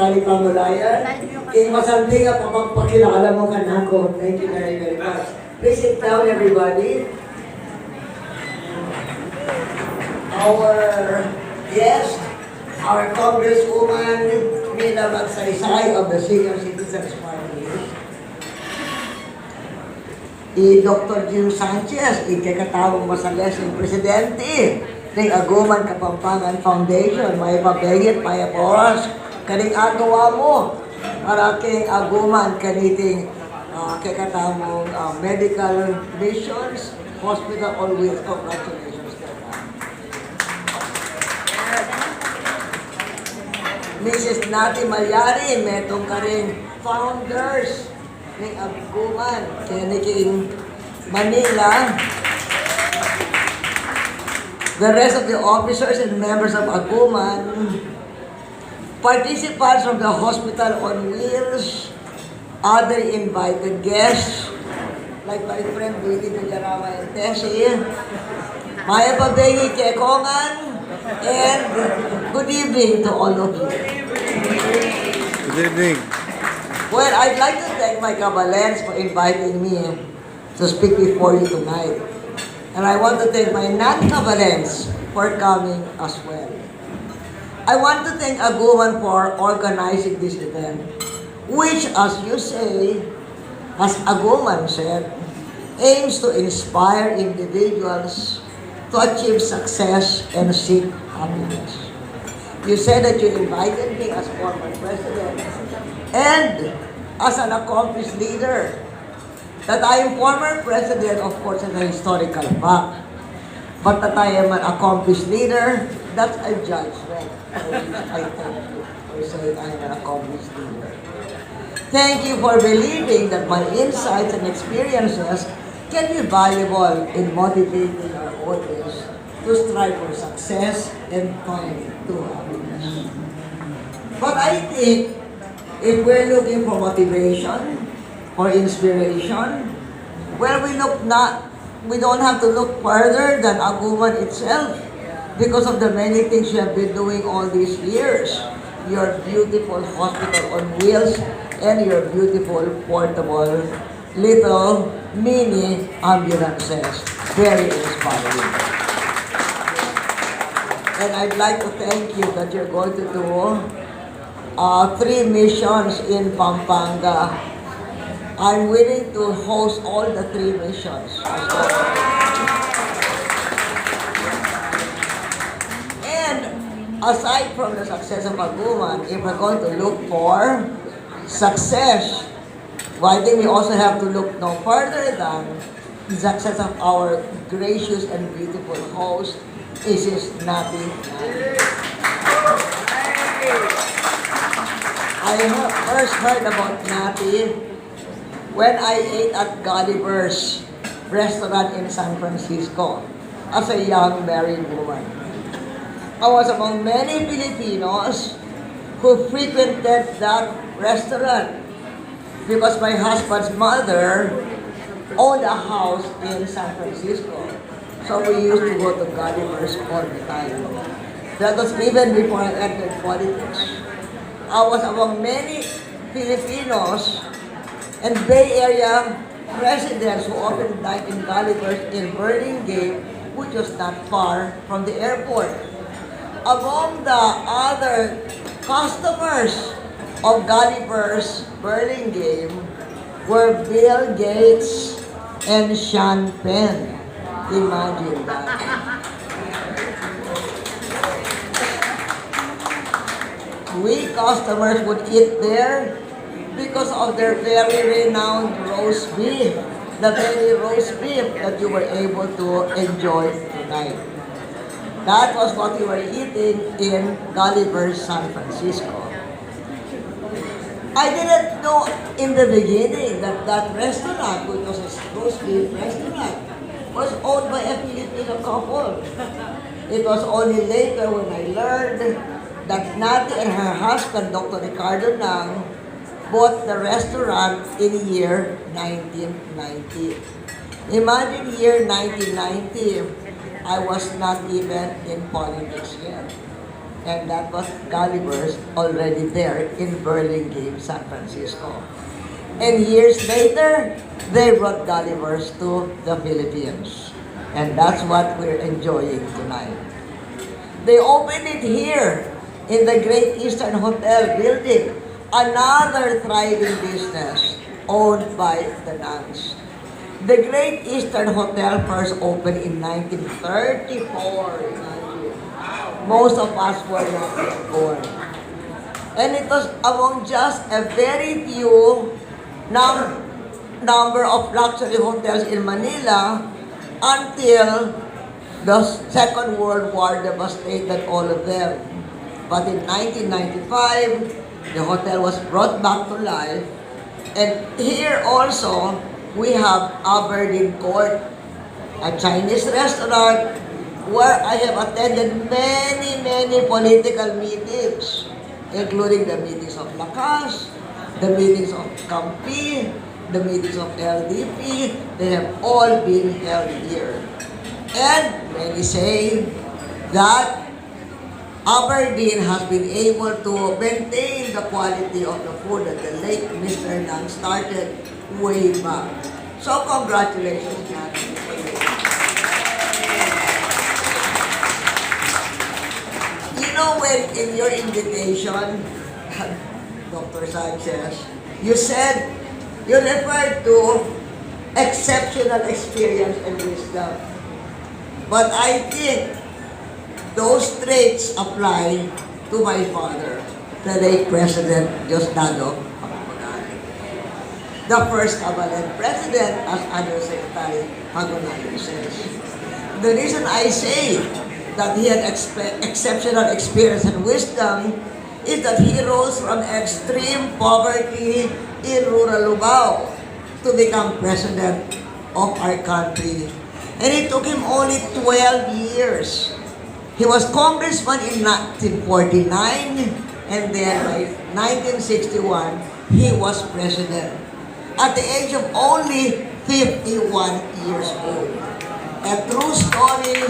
Secretary Pangulayan. King Masandiga, papagpakilala mo ka na ako. Thank you very, very much. Please sit down, everybody. Our guest, our Congresswoman, Mina Magsaysay of the Senior Citizens Party. Dr. Jim Sanchez, ikakatawang masales ng Presidente ng Aguman Capangpangan Foundation. May pabegit, may aporas, kaning agawa mo para kay Aguman kaniting kakatawang medical missions, hospital on wheels. Congratulations. Mrs. Nati Malyari, metong ka rin founders ng Aguman, kaniking Manila. The rest of the officers and members of Aguman, participants from the Hospital on Wheels, other invited guests, like my friend Willie Villarama and Tessie, Maya Pabengi Kekongan, and good evening to all of you. Good evening. Well, I'd like to thank my Kabalens for inviting me to speak before you tonight. And I want to thank my non-Kabalens for coming as well. I want to thank Aguman for organizing this event, which, as you say, as Aguman said, aims to inspire individuals to achieve success and seek happiness. You said that you invited me as former president and as an accomplished leader. That I am former president, of course, is a historical fact. But that I am an accomplished leader, that's a judgment. I thank you for saying I am an accomplished leader. Thank you for believing that my insights and experiences can be valuable in motivating our audience to strive for success and find true happiness. But I think if we're looking for motivation or inspiration, well, we don't have to look further than Aguman itself because of the many things you have been doing all these years. Your beautiful hospital on wheels and your beautiful portable little mini ambulances. Very inspiring. And I'd like to thank you that you're going to do 3 missions in Pampanga. I'm willing to host all the 3 missions. And aside from the success of Aguman, if we're going to look for success, well, I think we also have to look no further than the success of our gracious and beautiful host, Mrs. Nati. I first heard about Nati when I ate at Gulliver's restaurant in San Francisco as a young married woman. I was among many Filipinos who frequented that restaurant because my husband's mother owned a house in San Francisco. So we used to go to Gulliver's all the time. That was even before I entered politics. I was among many Filipinos and Bay Area residents who often dined in Gulliver's in Burlingame, which was not far from the airport. Among the other customers of Gulliver's Burlingame were Bill Gates and Sean Penn. Imagine that. We customers would eat there because of their very renowned roast beef, the very roast beef that you were able to enjoy tonight. That was what we were eating in Gulliver's San Francisco. I didn't know in the beginning that that restaurant, which was a roast beef restaurant, was owned by a Filipino couple. It was only later when I learned that Nati and her husband, Dr. Ricardo Nang, bought the restaurant in year 1990. Imagine year 1990, I was not even in politics yet. And that was Gulliver's already there in Burlingame, San Francisco. And years later, they brought Gulliver's to the Philippines. And that's what we're enjoying tonight. They opened it here in the Great Eastern Hotel building, another thriving business owned by the nuns. The Great Eastern Hotel first opened in 1934. Most of us were not yet born. And it was among just a very few number of luxury hotels in Manila until the Second World War devastated all of them. But in 1995, the hotel was brought back to life. And here also, we have Aberdeen Court, a Chinese restaurant where I have attended many political meetings, including the meetings of Lakas, the meetings of Campi, the meetings of LDP. They have all been held here. And many say that Aberdeen has been able to maintain the quality of the food that the late Mr. Nang started way back. So congratulations, Nancy. You know, when in your invitation, Dr. Sanchez, you said, you referred to exceptional experience and wisdom. But I think those traits apply to my father, the late President Diosdado Capangpangan, the first Cabalet President, as Undersecretary Aguman says. The reason I say that he had exceptional experience and wisdom is that he rose from extreme poverty in rural Lubao to become President of our country. And it took him only 12 years. He was congressman in 1949, and then by 1961, he was president at the age of only 51 years old. A true story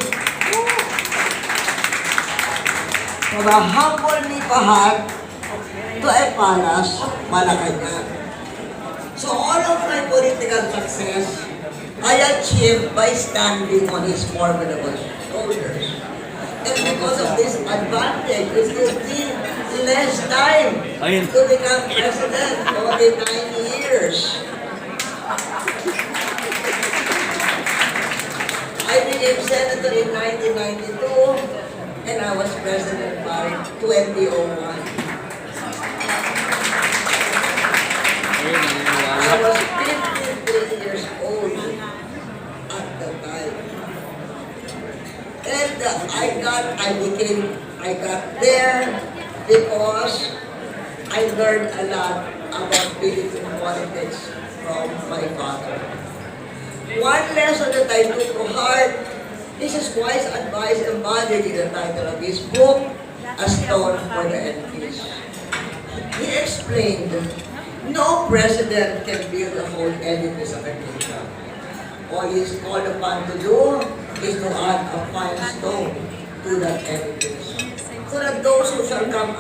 from a humble Nipahat to a palace, Malacanang. So all of my political success, I achieved by standing on his formidable shoulders. And because of this advantage, it gives me less time to become president, only 9 years. I became senator in 1992, and I was president by 2001. I was 53 years old at the time. And I got there because I learned a lot about Philippine politics from my father. One lesson that I took to heart is his wise advice embodied in the title of his book, A Stone for the Enemies. He explained, no president can build the whole edifice of a nation. All he is called upon to do is to add a fine stone to that edifice, so that those who shall come